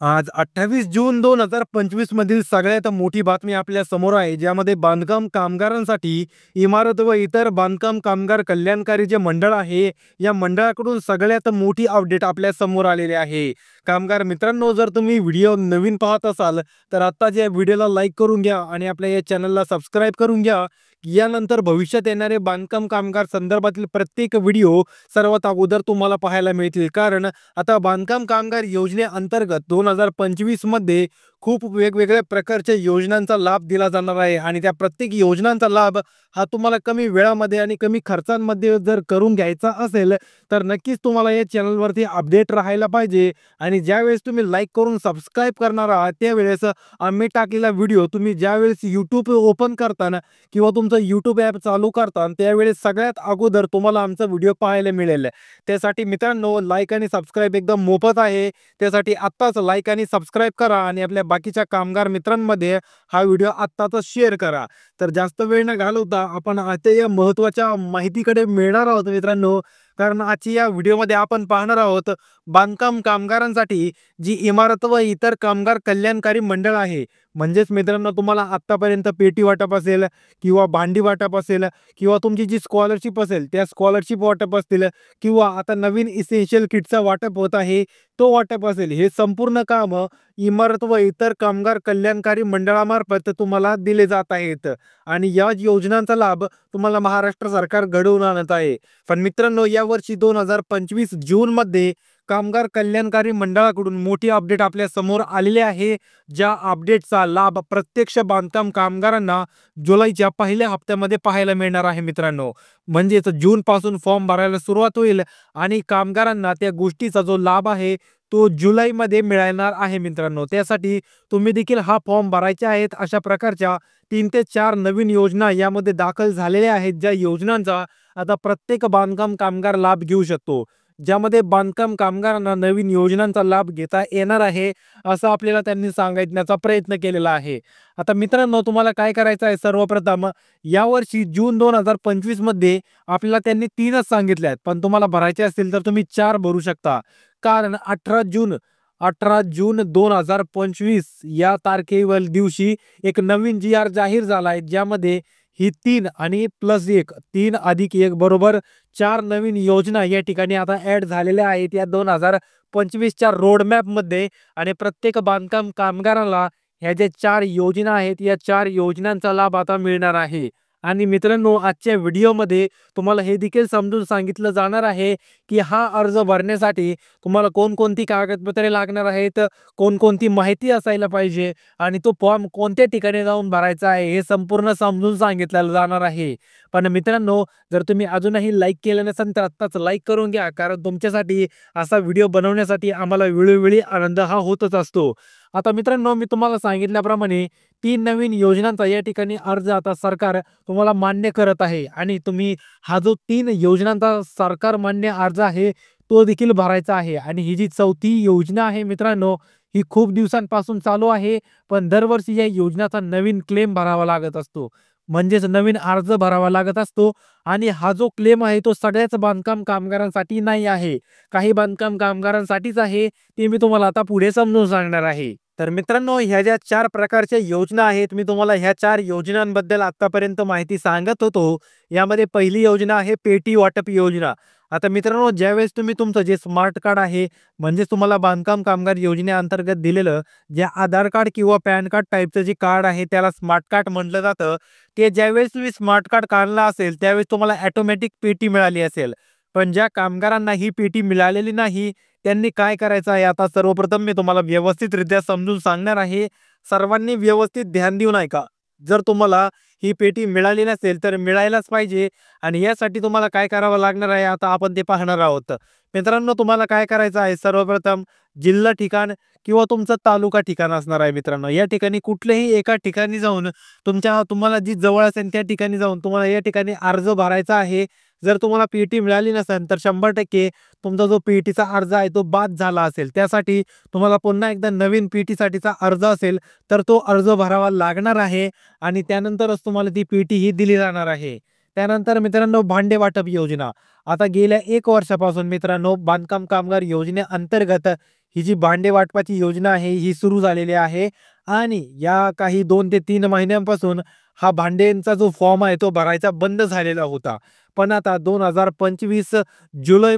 आज 28 जून 2025 मधील सगळ्यात मोठी बातमी आपल्या समोर आहे, ज्यामध्ये बांधकाम कामगारांसाठी इमारत व इतर बांधकाम कामगार कल्याणकारी जे मंडळ आहे, या मंडळाकडून सगळ्यात मोठी अपडेट आपल्या समोर आलेली आहे. कामगार मित्रांनो, जर तुम्ही व्हिडिओ नवीन पाहत असाल, तर आत्ताच या व्हिडिओला लाईक करून घ्या आणि आपल्या या चॅनलला सबस्क्राईब करून घ्या. यानंतर भविष्यात येणारे बांधकाम कामगार संदर्भातील प्रत्येक व्हिडिओ सर्वात अगोदर तुम्हाला पाहायला मिळतील. कारण आता बांधकाम कामगार योजनेअंतर्गत 2025 मध्ये खूप वेगवेगळ्या प्रकारच्या योजनांचा लाभ दिला जाणार आहे आणि त्या प्रत्येक योजनांचा लाभ हा तुम्हाला कमी वेळामध्ये आणि कमी खर्चांमध्ये जर करून घ्यायचा असेल, तर नक्कीच तुम्हाला या चॅनलवरती अपडेट राहायला पाहिजे. आणि ज्यावेळेस तुम्ही लाईक करून सबस्क्राईब करणार आहात, त्यावेळेस आम्ही टाकलेला व्हिडिओ तुम्ही ज्यावेळेस यूट्यूब ओपन करताना किंवा तुमचं यूट्यूब ॲप चालू करता, त्यावेळेस सगळ्यात अगोदर तुम्हाला आमचा व्हिडिओ पाहायला मिळेल. त्यासाठी मित्रांनो, लाईक आणि सबस्क्राईब एकदम मोफत आहे. त्यासाठी आत्ताच लाईक आणि सबस्क्राईब करा आणि आपल्या बाकीच्या कामगार मित्रांमध्ये हा व्हिडिओ आत्ताच शेअर करा. तर जास्त वेळ न घालवता आपण आता या महत्त्वाच्या माहितीकडे मिळणार आहोत मित्रांनो. कारण आजची या व्हिडिओमध्ये आपण पाहणार आहोत बांधकाम कामगारांसाठी जी इमारत व इतर कामगार कल्याणकारी मंडळ आहे. म्हणजेच मित्रांनो, तुम्हाला आत्तापर्यंत पेटी वाटप असेल किंवा भांडी वाटप असेल किंवा तुमची जी स्कॉलरशिप असेल त्या स्कॉलरशिप वाटप असतील किंवा आता नवीन इसेन्शियल किटचा वाटप होत आहे तो वाटप असेल, हे संपूर्ण काम इमारत व इतर कामगार कल्याणकारी मंडळामार्फत तुम्हाला दिले जात आहेत. आणि या योजनांचा लाभ तुम्हाला महाराष्ट्र सरकार घडवून आणत आहे. पण मित्रांनो, यावर्षी 2025 जूनमध्ये कामगार कल्याणकारी मंडळाकडून मोठी अपडेट आपल्या समोर आलेली आहे. ज्या अपडेटचा लाभ प्रत्यक्ष बांधकाम कामगारांना जुलैच्या पहिल्या हप्त्यामध्ये पाहायला मिळणार आहे मित्रांनो. म्हणजेच जून पासून फॉर्म भरायला सुरुवात होईल आणि कामगारांना त्या गोष्टीचा जो लाभ आहे तो जुलैमध्ये मिळणार आहे मित्रांनो. त्यासाठी तुम्ही देखील हा फॉर्म भरायचे आहेत. अशा प्रकारच्या 3 ते 4 नवीन योजना यामध्ये दाखल झालेल्या आहेत, ज्या योजनांचा आता प्रत्येक बांधकाम कामगार लाभ घेऊ शकतो. ज्यामध्ये बांधकाम कामगारांना नवीन योजनांचा लाभ घेता येणार आहे, असं आपल्याला त्यांनी सांगण्याचा प्रयत्न केलेला आहे. आता मित्रांनो, तुम्हाला काय करायचं आहे, सर्वप्रथम यावर्षी जून 2025 मध्ये आपल्याला त्यांनी 3च सांगितले आहेत, पण तुम्हाला भरायचे असतील तर तुम्ही 4 भरू शकता. कारण 18 जून 2025 या तारखेवर दिवशी एक नवीन जी-आर जाहीर झाला आहे, ज्यामध्ये ही 3 आणि प्लस 1 3 अधिक 1 बरोबर 4 नवीन योजना या ठिकाणी आता ॲड झालेल्या आहेत या 2025च्या रोडमॅपमध्ये. आणि प्रत्येक बांधकाम कामगाराला ह्या ज्या 4 योजना आहेत, या 4 योजनांचा लाभ आता मिळणार आहे. आणि मित्रांनो, आजच्या व्हिडिओमध्ये तुम्हाला हे देखील समजून सांगितलं जाणार आहे की हा अर्ज भरण्यासाठी तुम्हाला कोणकोणती कागदपत्रे लागणार आहेत, कोणकोणती माहिती असायला पाहिजे आणि तो फॉर्म कोणत्या ठिकाणी जाऊन भरायचा आहे, हे संपूर्ण समजून सांगितलं जाणार आहे. पण मित्रांनो, जर तुम्ही अजूनही लाईक केलं नसेल तर आत्ताच लाईक करून घ्या. कारण तुमच्यासाठी असा व्हिडिओ बनवण्यासाठी आम्हाला वेळोवेळी आनंद हा होतच असतो. आता मित्रांनो, मी तुम्हाला सांगितल्याप्रमाणे 3 नवीन योजनांचा या ठिकाणी अर्ज आता सरकार तुम्हाला मान्य करत आहे आणि तुम्ही हा जो 3 योजनांचा सरकार मान्य अर्ज आहे तो देखील भरायचा आहे. आणि ही जी 4थी योजना आहे मित्रांनो, ही खूप दिवसांपासून चालू आहे, पण दरवर्षी या योजनेचा नवीन क्लेम भरावा लागत असतो. म्हणजेच नवीन अर्ज भरावा लागत असतो. आणि हा जो क्लेम आहे तो सगळ्याच बांधकाम कामगारांसाठी नाही आहे, काही बांधकाम कामगारांसाठीच आहे. ते मी तुम्हाला आता पुढे समजून सांगणार आहे. तर मित्रांनो, ह्या ज्या 4 प्रकारच्या योजना आहेत, मी तुम्हाला ह्या 4 योजनांबद्दल आतापर्यंत माहिती सांगत होतो. यामध्ये पहिली योजना आहे पेटी वाटप योजना. आता मित्रांनो, ज्यावेळेस तुम्ही तुमचं जे स्मार्ट कार्ड आहे, म्हणजे तुम्हाला बांधकाम कामगार योजनेअंतर्गत दिलेलं जे आधार कार्ड किंवा पॅन कार्ड टाईपचं जे कार्ड आहे त्याला स्मार्ट कार्ड म्हटलं जातं. ते ज्यावेळेस तुम्ही स्मार्ट कार्ड काढला असेल त्यावेळेस तुम्हाला ऑटोमॅटिक पेटी मिळाली असेल. पण ज्या कामगारांना ही पेटी मिळालेली नाही, त्यांनी काय करायचं आहे, आता सर्वप्रथम मी तुम्हाला व्यवस्थितरित्या समजून सांगणार आहे. सर्वांनी व्यवस्थित ध्यान देऊन ऐका. जर तुम्हाला ही पेटी मिळाली नसेल तर मिळायलाच पाहिजे. आणि यासाठी तुम्हाला काय करावं लागणार आहे, आता आपण ते पाहणार आहोत. मित्रांनो, तुम्हाला काय करायचं आहे, सर्वप्रथम जिल्हा ठिकाण किंवा तुमचं तालुका ठिकाण असणार आहे मित्रांनो. या ठिकाणी कुठल्याही एका ठिकाणी जाऊन तुम्हाला जी जवळ असेल त्या ठिकाणी जाऊन तुम्हाला या ठिकाणी अर्ज भरायचा आहे. जर तुम्हाला पेटी मिळाली नसेल तर 100% तुमचा जो पेटीचा अर्ज आहे तो बाद झाला असेल. त्यासाठी तुम्हाला पुन्हा एकदा नवीन पेटीसाठीचा अर्ज असेल तर तो अर्ज भरावा लागणार आहे आणि त्यानंतरच तुम्हाला ती पेटी ही दिली जाणार आहे. त्यानंतर मित्रांनो, भांडे वाटप योजना. आता गेल्या 1 वर्षापासून मित्रांनो, बांधकाम कामगार योजनेअंतर्गत ही जी भांडे वाटपाची योजना आहे ही सुरू झालेली आहे आणि या काही 2 ते 3 महिन्यांपासून हा भांड्यांचा जो फॉर्म आहे तो भरायचा बंद झालेला होता. पण आता 2025 जुलै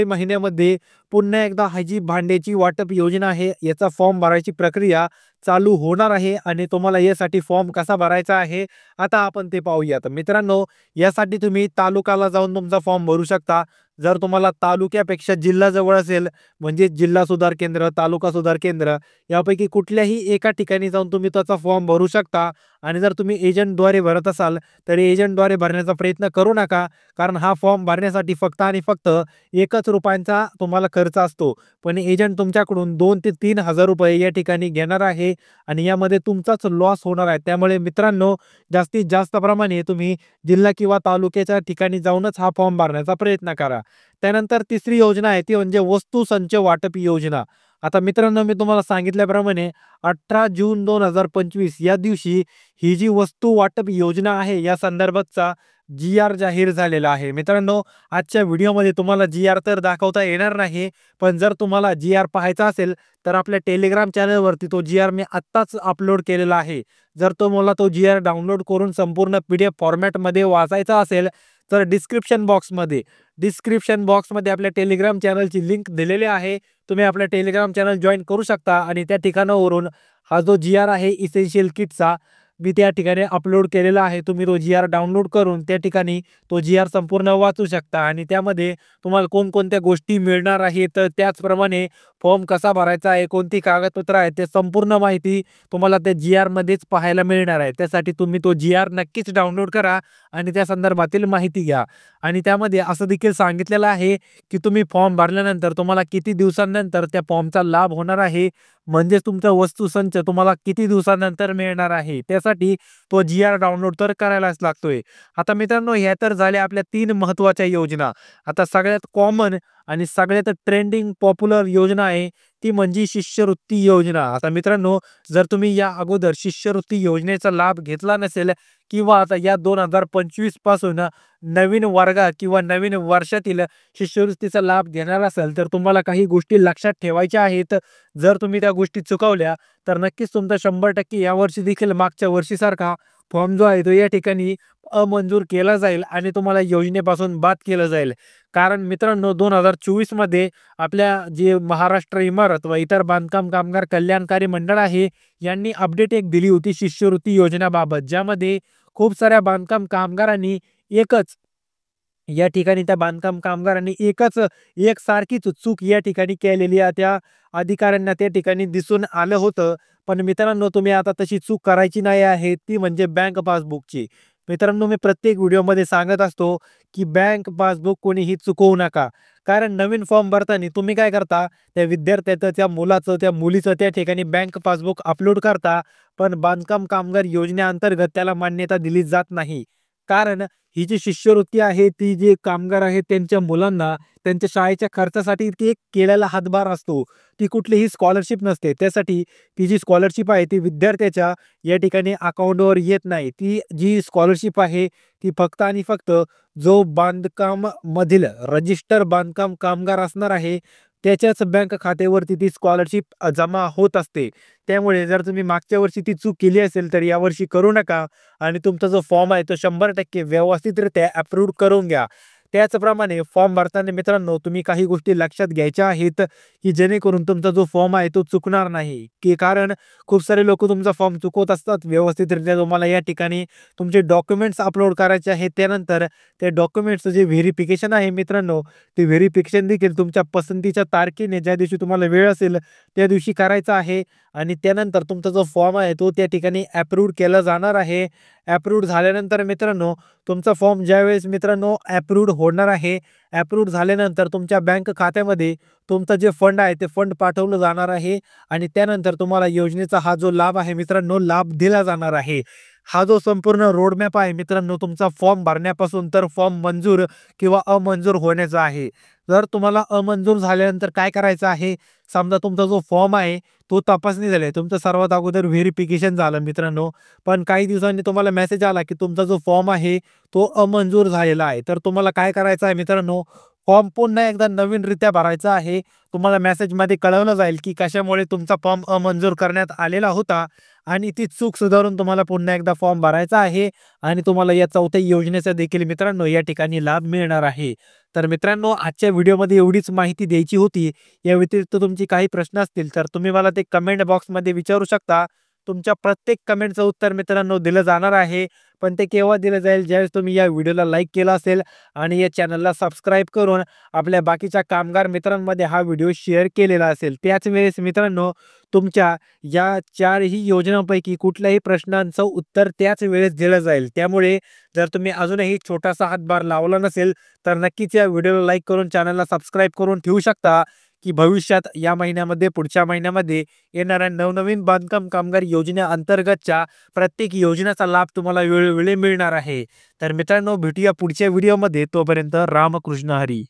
महिन्यामध्ये पुन्हा एकदा ही जी भांड्याची वाटप योजना आहे याचा फॉर्म भरायची प्रक्रिया चालू होणार आहे आणि तुम्हाला यासाठी फॉर्म कसा भरायचा आहे आता आपण ते पाहूयात. मित्रांनो, यासाठी तुम्ही तालुक्याला जाऊन तुमचा फॉर्म भरू शकता. जर तुम्हाला तालुक्यापेक्षा जिल्हा जवळ असेल म्हणजे जिल्हा सुधार केंद्र, तालुका सुधार केंद्र यापैकी कुठल्याही एका ठिकाणी जाऊन तुम्ही त्याचा फॉर्म भरू शकता. आणि जर तुम्ही एजंटद्वारे भरत असाल तर एजंटद्वारे भरण्याचा प्रयत्न करू नका. कारण हा फॉर्म भरण्यासाठी फक्त आणि फक्त ₹1 तुम्हाला खर्च असतो. पण एजंट तुमच्याकडून 2 ते 3,000 रुपये या ठिकाणी घेणार आहे आणि यामध्ये तुमचाच लॉस होणार आहे. त्यामुळे मित्रांनो, जास्तीत जास्त प्रमाणे तुम्ही जिल्हा किंवा तालुक्याच्या ठिकाणी जाऊनच हा फॉर्म भरण्याचा प्रयत्न करा. त्यानंतर तिसरी योजना आहे ती म्हणजे वस्तू संच वाटप योजना. आता मित्रांनो, मी तुम्हाला सांगितल्याप्रमाणे 18 जून 2025 या दिवशी ही जी वस्तू वाटप योजना आहे या संदर्भातचा जी-आर जाहीर झालेला आहे. मित्रांनो, आजच्या व्हिडिओमध्ये तुम्हाला जी-आर तर दाखवता येणार नाही, पण जर तुम्हाला जी-आर पाहायचा असेल तर आपल्या टेलिग्राम चॅनलवरती तो जी-आर मी आत्ताच अपलोड केलेला आहे. जर तुम्हाला तो जी-आर डाउनलोड करून संपूर्ण PDF फॉर्मॅटमध्ये वाचायचा असेल तर डिस्क्रिप्शन बॉक्समध्ये आपल्या टेलिग्राम चॅनलची लिंक दिलेली आहे. तुम्ही आपल्या टेलिग्राम चॅनल जॉइन करू शकता आणि त्या ठिकाणावरून हा जो जी-आर आहे इसेन्शियल किटचा मी त्या ठिकाणी अपलोड केलेला आहे. तुम्ही तो जी-आर डाउनलोड करून त्या ठिकाणी तो जी-आर संपूर्ण वाचू शकता आणि त्यामध्ये तुम्हाला कोणकोणत्या गोष्टी मिळणार आहेत, तर त्याचप्रमाणे फॉर्म कसा भरायचा आहे, कोणती कागदपत्र आहेत, ते संपूर्ण माहिती तुम्हाला त्या जी-आर मध्येच पाहायला मिळणार आहे. त्यासाठी तुम्ही तो जी-आर नक्कीच डाउनलोड करा आणि त्या संदर्भातील माहिती घ्या. आणि त्यामध्ये असं देखील सांगितलेलं आहे की तुम्ही फॉर्म भरल्यानंतर तुम्हाला किती दिवसांनंतर त्या फॉर्मचा लाभ होणार आहे, म्हणजेच तुमचा वस्तू संच तुम्हाला किती दिवसानंतर मिळणार आहे. त्यासाठी तो जी-आर डाउनलोड तर करायलाच लागतोय. आता मित्रांनो, ह्या तर झाल्या आपल्या 3 महत्त्वाच्या योजना. आता सगळ्यात कॉमन आणि सगळ्यात ट्रेंडिंग पॉप्युलर योजना आहे ती म्हणजे शिष्यवृत्ती योजना. आता मित्रांनो, जर तुम्ही या अगोदर शिष्यवृत्ती योजनेचा लाभ घेतला नसेल किंवा आता या 2025 पासून नवीन वर्गात किंवा नवीन वर्षातील शिष्यवृत्तीचा लाभ घेणार असाल तर तुम्हाला काही गोष्टी लक्षात ठेवायच्या आहेत. जर तुम्ही त्या गोष्टी चुकवल्या तर नक्कीच तुमचा 100% यावर्षी देखील मागच्या वर्षीसारखा फॉर्म जो आहे तो या ठिकाणी अमंजूर केला जाईल आणि तुम्हाला योजनेपासून बाद केलं जाईल. कारण मित्रांनो, 2024 मध्ये आपल्या जे महाराष्ट्र इमारत व इतर बांधकाम कामगार कल्याणकारी मंडळ आहे यांनी अपडेट एक दिली होती शिष्यवृत्ती योजनेबाबत, ज्यामध्ये खूप साऱ्या बांधकाम कामगारांनी एकच या ठिकाणी त्या बांधकाम कामगारांनी एकसारखीच चूक या ठिकाणी केलेली आहे. त्या अधिकाऱ्यांना त्या ठिकाणी दिसून आलं होतं. पण मित्रांनो, तुम्ही आता तशी चूक करायची नाही आहे, ती म्हणजे बँक पासबुकची. मित्रांनो, मी प्रत्येक व्हिडिओमध्ये सांगत असतो की बँक पासबुक कोणीही चुकवू नका. कारण नवीन फॉर्म भरताना तुम्ही काय करता, त्या विद्यार्थ्याचं, त्या मुलाचं, त्या मुलीचं त्या ठिकाणी बँक पासबुक अपलोड करता, पण बांधकाम कामगार योजनेअंतर्गत त्याला मान्यता दिली जात नाही. कारण ही जी शिष्यवृत्ती आहे ती जे कामगार आहेत त्यांच्या मुलांना त्यांच्या शाळेच्या खर्चासाठी ती एक केलेला हातभार असतो. ती कुठलीही स्कॉलरशिप नसते. त्यासाठी ती जी स्कॉलरशिप आहे ती विद्यार्थ्याच्या या ठिकाणी अकाउंटवर येत नाही. ती जी स्कॉलरशिप आहे ती फक्त आणि फक्त जो बांधकाम मधील रजिस्टर बांधकाम कामगार असणार आहे त्याच्याच बँक खात्यावरती ती स्कॉलरशिप जमा होत असते. त्यामुळे जर तुम्ही मागच्या वर्षी ती चूक केली असेल तर यावर्षी करू नका आणि तुमचा जो फॉर्म आहे तो 100% व्यवस्थितरित्या अप्रूव्ह करून घ्या. त्याचप्रमाणे फॉर्म भरताना मित्रांनो, तुम्ही काही गोष्टी लक्षात घ्यायच्या आहेत की जेणेकरून तुमचा जो फॉर्म आहे तो चुकणार नाही. की कारण खूप सारे लोक तुमचा फॉर्म चुकवत असतात. व्यवस्थितरित्या तुम्हाला या ठिकाणी तुमचे डॉक्युमेंट्स अपलोड करायचे आहेत. त्यानंतर ते डॉक्युमेंट्सचं जे व्हेरिफिकेशन आहे मित्रांनो, ते व्हेरिफिकेशन देखील तुमच्या पसंतीच्या तारखेने ज्या दिवशी तुम्हाला वेळ असेल त्या दिवशी करायचं आहे आणि त्यानंतर तुमचा जो फॉर्म आहे तो त्या ठिकाणी अप्रूव्ह केला जाणार आहे. अप्रूव्ह झाल्यानंतर मित्रांनो, तुमचा फॉर्म ज्यावेळेस मित्रांनो अप्रूव्ह होणार आहे, अप्रूव्ह झाल्यानंतर तुमच्या बँक खात्यामध्ये तुमचा जे फंड आहे ते फंड पाठवलं जाणार आहे आणि त्यानंतर तुम्हाला योजनेचा हा जो लाभ आहे मित्रांनो, लाभ दिला जाणार आहे. हा जो संपूर्ण रोडमॅप आहे मित्रांनो, तुमचा फॉर्म भरण्यापासून तर फॉर्म मंजूर किंवा अमंजूर होण्याचा आहे. जर तुम्हाला अमंजूर झाल्यानंतर काय करायचं आहे, समजा तुमचा जो फॉर्म आहे तो तपासणी झाली, तुमचं सर्वात अगोदर व्हेरिफिकेशन झालं मित्रांनो, पण काही दिवसांनी तुम्हाला मेसेज आला की तुमचा जो फॉर्म आहे तो अमंजूर झालेला आहे. तर तुम्हाला काय करायचं आहे मित्रांनो, फॉर्म पुन्हा एकदा नवीनरित्या भरायचा आहे. तुम्हाला मेसेजमध्ये कळवलं जाईल, की कशामुळे तुमचा फॉर्म अमंजूर करण्यात आलेला होता आणि ती चूक सुधारून तुम्हाला पुन्हा एकदा फॉर्म भरायचा आहे आणि तुम्हाला या 4थ्या योजनेचा देखील मित्रांनो या ठिकाणी लाभ मिळणार आहे. तर मित्रांनो आजच्या व्हिडिओमध्ये एवढीच माहिती द्यायची होती. या व्यतिरिक्त तुमची काही प्रश्न असतील तर तुम्ही मला ते कमेंट बॉक्समध्ये विचारू शकता. तुमच्या प्रत्येक कमेंटचं उत्तर मित्रांनो दिलं जाणार आहे. पण ते केव्हा दिलं जाईल ज्यावेळेस तुम्ही या व्हिडिओला लाईक केला असेल आणि या चॅनलला सबस्क्राईब करून आपल्या बाकीच्या कामगार मित्रांमध्ये हा व्हिडिओ शेअर केलेला असेल. त्याच वेळेस मित्रांनो तुमच्या या 4ही योजनांपैकी कुठल्याही प्रश्नांचं उत्तर त्याच वेळेस दिलं जाईल. त्यामुळे जर तुम्ही अजूनही छोटासा हातभार लावला नसेल तर नक्कीच या व्हिडिओला लाईक करून चॅनलला सबस्क्राईब करून ठेवू शकता, की भविष्यात या महिन्यामध्ये पुढच्या महिन्यामध्ये येणाऱ्या नवनवीन बांधकाम कामगार योजनेअंतर्गतच्या प्रत्येक योजनेचा लाभ तुम्हाला वेळोवेळी मिळणार आहे. तर मित्रांनो भेटूया पुढच्या व्हिडिओमध्ये. तोपर्यंत रामकृष्ण हरी.